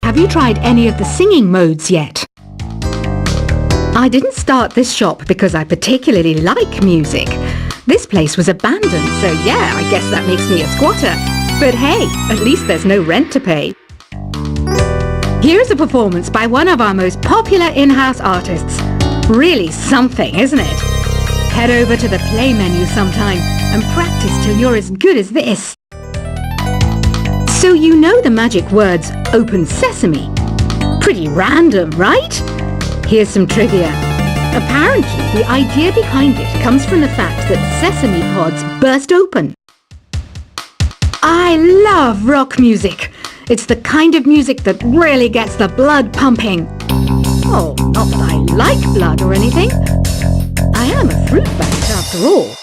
Have you tried any of the singing modes yet? I didn't start this shop because I particularly like music. This place was abandoned, so yeah, I guess that makes me a squatter. But hey, at least there's no rent to pay. Here's a performance by one of our most popular in-house artists. Really something, isn't it? Head over to the play menu sometime and practice till you're as good as this. So you know the magic words "Open Sesame"? Pretty random, right? Here's some trivia. Apparently, the idea behind it comes from the fact that sesame pods burst open. I love rock music. It's the kind of music that really gets the blood pumping. Oh, not that I like blood or anything. I am a fruit bat after all.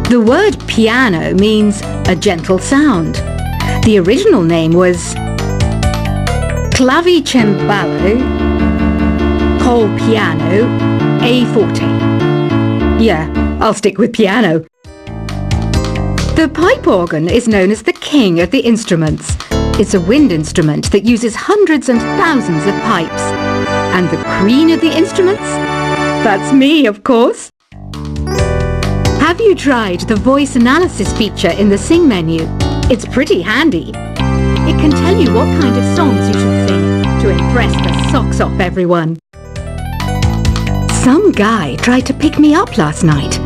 The word piano means a gentle sound. The original name was clavicembalo col piano a forte. Yeah, I'll stick with piano. The pipe organ is known as the king of the instruments. It's a wind instrument that uses hundreds and thousands of pipes. And the queen of the instruments? That's me, of course. Have you tried the voice analysis feature in the Sing menu? It's pretty handy. It can tell you what kind of songs you should sing to impress the socks off everyone. Some guy tried to pick me up last night.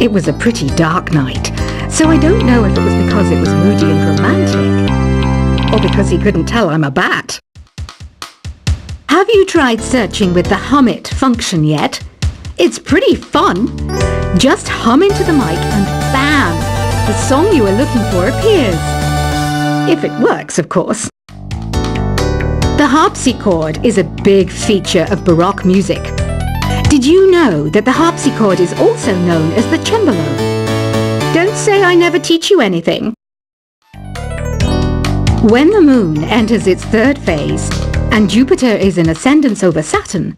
It was a pretty dark night, so I don't know if it was because it was moody and romantic, or because he couldn't tell I'm a bat. Have you tried searching with the Hum It function yet? It's pretty fun. Just hum into the mic and bam! The song you are looking for appears. If it works, of course. The harpsichord is a big feature of Baroque music. Did you know that the harpsichord is also known as the cembalo? Don't say I never teach you anything. When the moon enters its third phase and Jupiter is in ascendance over Saturn,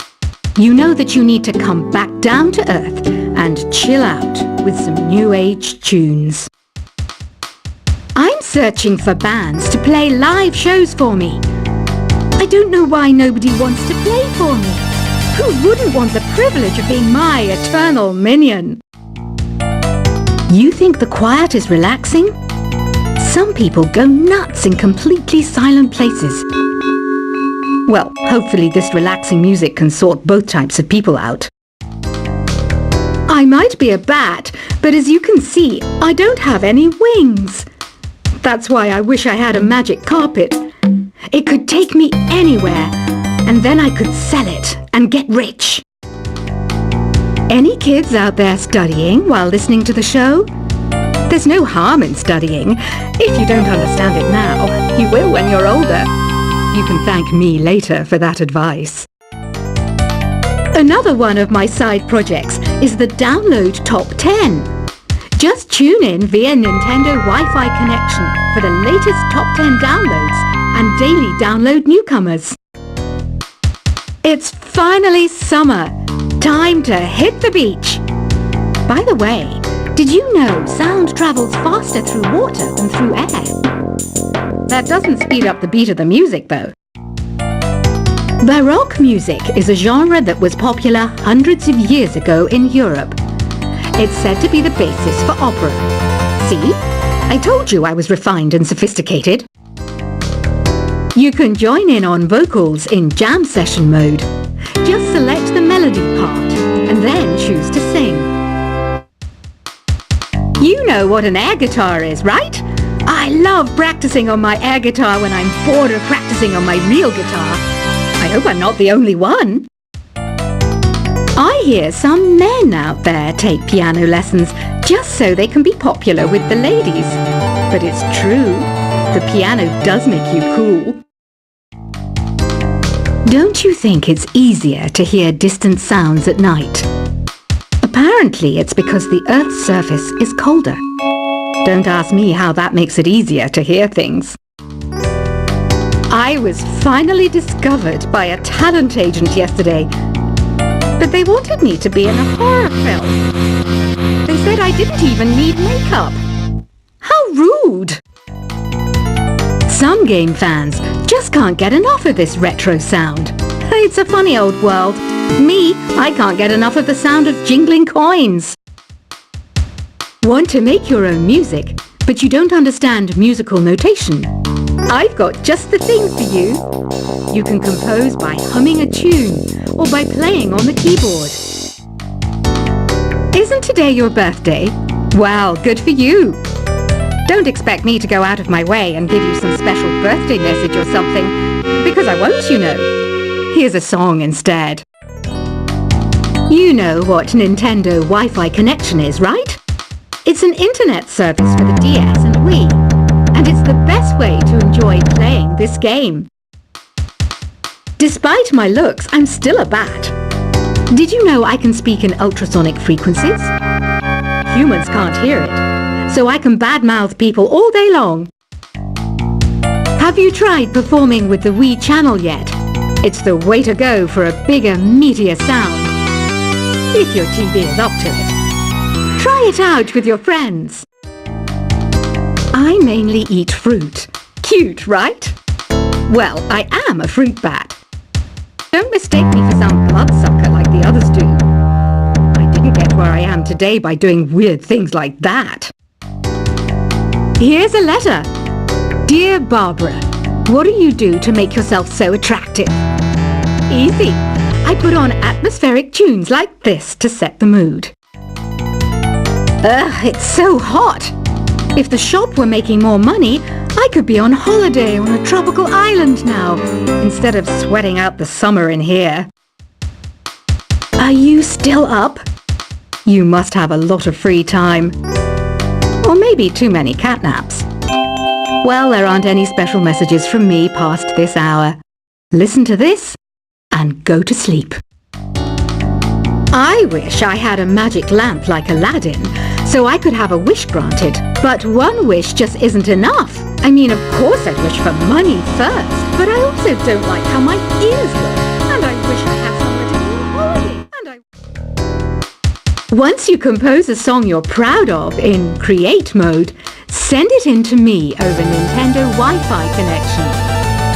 you know that you need to come back down to Earth and chill out with some new age tunes. I'm searching for bands to play live shows for me. I don't know why nobody wants to play for me. Who wouldn't want the privilege of being my eternal minion? You think the quiet is relaxing? Some people go nuts in completely silent places. Well, hopefully this relaxing music can sort both types of people out. I might be a bat, but as you can see, I don't have any wings. That's why I wish I had a magic carpet. It could take me anywhere, and then I could sell it and get rich. Any kids out there studying while listening to the show? There's no harm in studying. If you don't understand it now, you will when you're older. You can thank me later for that advice. Another one of my side projects is the Download Top 10. Just tune in via Nintendo Wi-Fi connection for the latest Top 10 downloads and daily download newcomers. It's finally summer. Time to hit the beach. By the way, did you know sound travels faster through water than through air? That doesn't speed up the beat of the music, though. Baroque music is a genre that was popular hundreds of years ago in Europe. It's said to be the basis for opera. See? I told you I was refined and sophisticated. You can join in on vocals in jam session mode. Just select the melody part and then choose to sing. You know what an air guitar is, right? I love practicing on my air guitar when I'm bored of practicing on my real guitar. I hope I'm not the only one. I hear some men out there take piano lessons just so they can be popular with the ladies. But it's true, the piano does make you cool. Don't you think it's easier to hear distant sounds at night? Apparently it's because the Earth's surface is colder. Don't ask me how that makes it easier to hear things. I was finally discovered by a talent agent yesterday, but they wanted me to be in a horror film. They said I didn't even need makeup. How rude! Some game fans just can't get enough of this retro sound. It's a funny old world. Me, I can't get enough of the sound of jingling coins. Want to make your own music, but you don't understand musical notation? I've got just the thing for you. You can compose by humming a tune or by playing on the keyboard. Isn't today your birthday? Well, good for you. Don't expect me to go out of my way and give you some special birthday message or something, because I won't, you know. Here's a song instead. You know what Nintendo Wi-Fi connection is, right? It's an internet service for the DS and Wii, and it's the best way to enjoy playing this game. Despite my looks, I'm still a bat. Did you know I can speak in ultrasonic frequencies? Humans can't hear it, so I can badmouth people all day long. Have you tried performing with the Wii channel yet? It's the way to go for a bigger, meatier sound. If your TV is up to it. Try it out with your friends. I mainly eat fruit. Cute, right? Well, I am a fruit bat. Don't mistake me for some bloodsucker like the others do. I didn't get where I am today by doing weird things like that. Here's a letter. Dear Barbara, what do you do to make yourself so attractive? Easy. I put on atmospheric tunes like this to set the mood. Ugh, it's so hot. If the shop were making more money, I could be on holiday on a tropical island now, instead of sweating out the summer in here. Are you still up? You must have a lot of free time. Or maybe too many catnaps. Well, there aren't any special messages from me past this hour. Listen to this and go to sleep. I wish I had a magic lamp like Aladdin, so I could have a wish granted. But one wish just isn't enough. I mean, of course I'd wish for money first, but I also don't like how my ears look, and I wish I had somewhere to go on holiday. Once you compose a song you're proud of in Create mode, send it in to me over Nintendo Wi-Fi connection.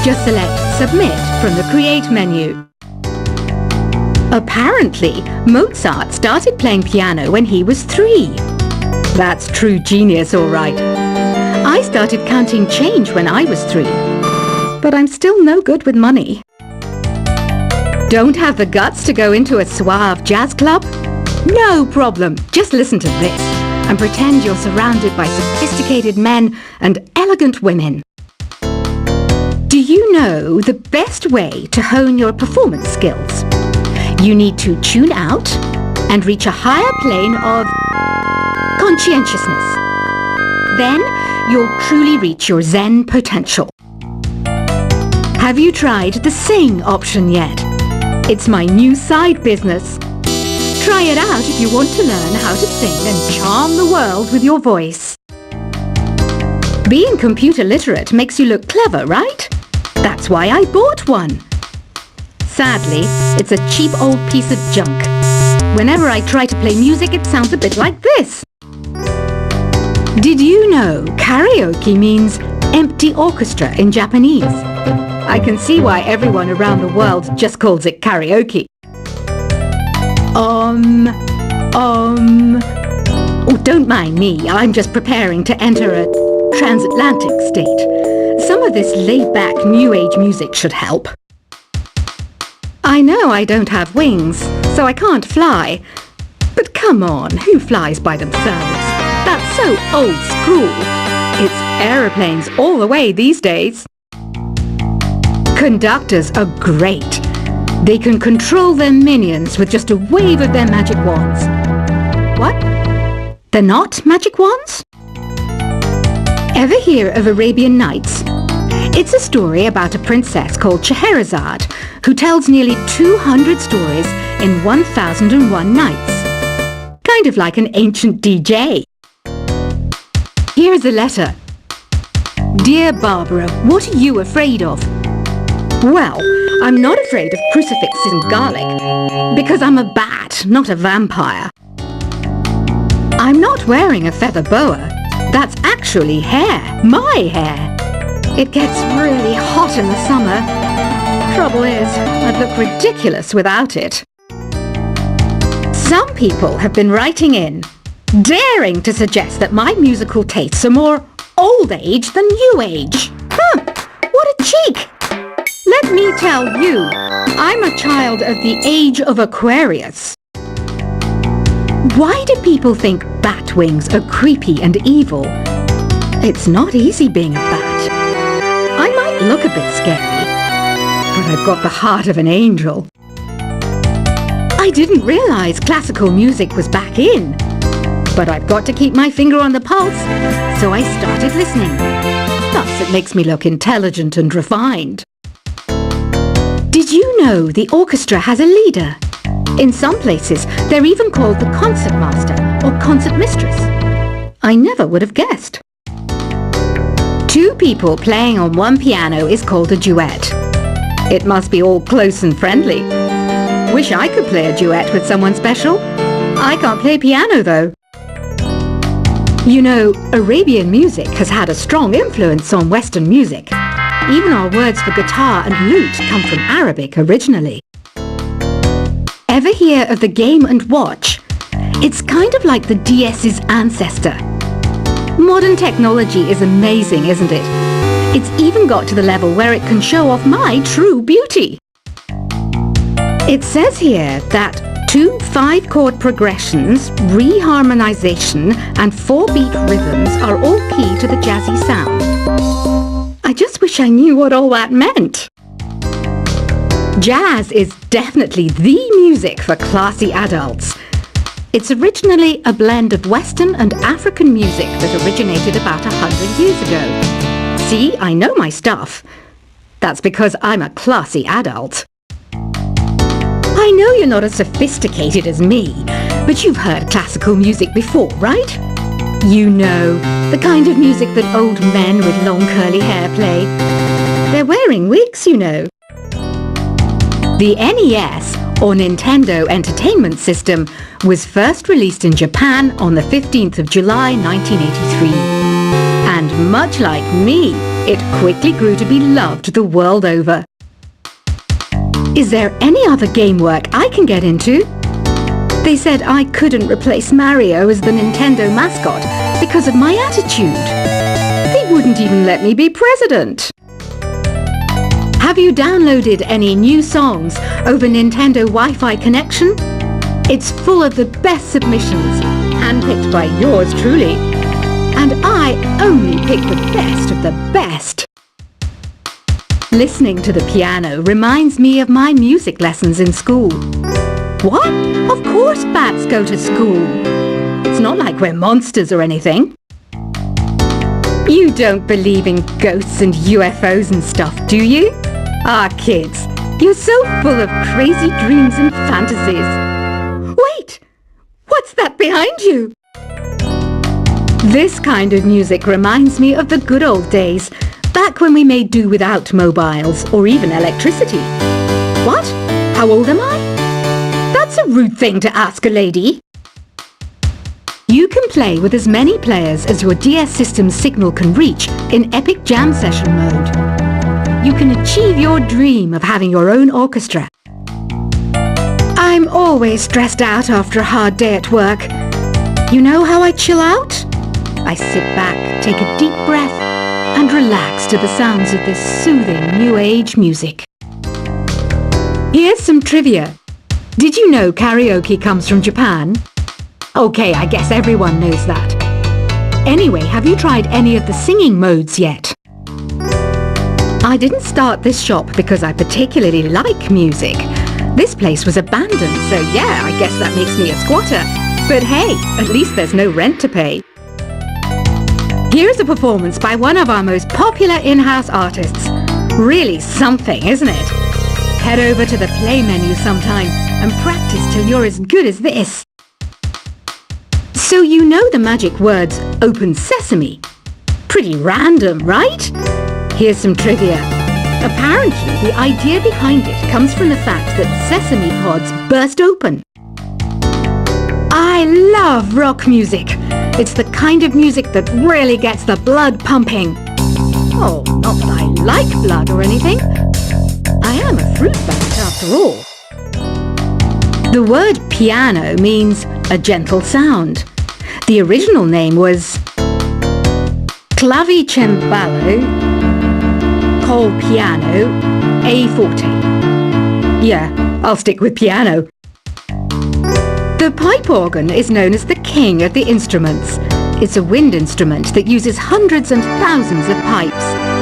Just select Submit from the Create menu. Apparently, Mozart started playing piano when he was 3. That's true genius, all right. I started counting change when I was 3. But I'm still no good with money. Don't have the guts to go into a suave jazz club? No problem. Just listen to this and pretend you're surrounded by sophisticated men and elegant women. Do you know the best way to hone your performance skills? You need to tune out and reach a higher plane of conscientiousness. Then you'll truly reach your Zen potential. Have you tried the Sing option yet? It's my new side business. Try it out if you want to learn how to sing and charm the world with your voice. Being computer literate makes you look clever, right? That's why I bought one. Sadly, it's a cheap old piece of junk. Whenever I try to play music, it sounds a bit like this. Did you know karaoke means empty orchestra in Japanese? I can see why everyone around the world just calls it karaoke. Oh, don't mind me. I'm just preparing to enter a transatlantic state. Some of this laid-back New Age music should help. I know I don't have wings, so I can't fly. But come on, who flies by themselves? That's so old school. It's aeroplanes all the way these days. Conductors are great. They can control their minions with just a wave of their magic wands. What? They're not magic wands? Ever hear of Arabian Nights? It's a story about a princess called Scheherazade who tells nearly 200 stories in 1001 nights. Kind of like an ancient DJ. Here's a letter. Dear Barbara, what are you afraid of? Well, I'm not afraid of crucifixes and garlic, because I'm a bat, not a vampire. I'm not wearing a feather boa. That's actually hair, my hair. It gets really hot in the summer. Trouble is, I'd look ridiculous without it. Some people have been writing in, daring to suggest that my musical tastes are more old age than new age. What a cheek! Let me tell you, I'm a child of the age of Aquarius. Why do people think bat wings are creepy and evil? It's not easy being a bat. I might look a bit scary, but I've got the heart of an angel. I didn't realize classical music was back in, but I've got to keep my finger on the pulse, so I started listening. Thus, it makes me look intelligent and refined. Did you know the orchestra has a leader? In some places, they're even called the concertmaster or concertmistress. I never would have guessed. Two people playing on one piano is called a duet. It must be all close and friendly. Wish I could play a duet with someone special. I can't play piano though. You know, Arabian music has had a strong influence on Western music. Even our words for guitar and lute come from Arabic originally. Ever hear of the Game & Watch? It's kind of like the DS's ancestor. Modern technology is amazing, isn't it? It's even got to the level where it can show off my true beauty. It says here that 2 5-chord progressions, reharmonization and 4-beat rhythms are all key to the jazzy sound. I just wish I knew what all that meant. Jazz is definitely the music for classy adults. It's originally a blend of Western and African music that originated about 100 years ago. See, I know my stuff. That's because I'm a classy adult. I know you're not as sophisticated as me, but you've heard classical music before, right? You know, the kind of music that old men with long curly hair play. They're wearing wigs, you know. The NES, or Nintendo Entertainment System, was first released in Japan on the 15th of July 1983. And much like me, it quickly grew to be loved the world over. Is there any other game work I can get into? They said I couldn't replace Mario as the Nintendo mascot because of my attitude. They wouldn't even let me be president. Have you downloaded any new songs over Nintendo Wi-Fi connection? It's full of the best submissions, handpicked by yours truly. And I only pick the best of the best. Listening to the piano reminds me of my music lessons in school. What? Of course bats go to school. It's not like we're monsters or anything. You don't believe in ghosts and UFOs and stuff, do you? Ah, kids, you're so full of crazy dreams and fantasies. Wait! What's that behind you? This kind of music reminds me of the good old days, back when we made do without mobiles or even electricity. What? How old am I? That's a rude thing to ask a lady. You can play with as many players as your DS system's signal can reach in Epic Jam Session mode. You can achieve your dream of having your own orchestra. I'm always stressed out after a hard day at work. You know how I chill out? I sit back, take a deep breath, and relax to the sounds of this soothing new age music. Here's some trivia. Did you know karaoke comes from Japan? Okay, I guess everyone knows that. Anyway, have you tried any of the singing modes yet? I didn't start this shop because I particularly like music. This place was abandoned, so yeah, I guess that makes me a squatter. But hey, at least there's no rent to pay. Here's a performance by one of our most popular in-house artists. Really something, isn't it? Head over to the play menu sometime and practice till you're as good as this. So you know the magic words "Open Sesame"? Pretty random, right? Here's some trivia. Apparently, the idea behind it comes from the fact that sesame pods burst open. I love rock music. It's the kind of music that really gets the blood pumping. Oh, not that I like blood or anything. I am a fruit bat after all. The word piano means a gentle sound. The original name was clavicembalo col piano a forte. Yeah, I'll stick with piano. The pipe organ is known as the king of the instruments. It's a wind instrument that uses hundreds and thousands of pipes.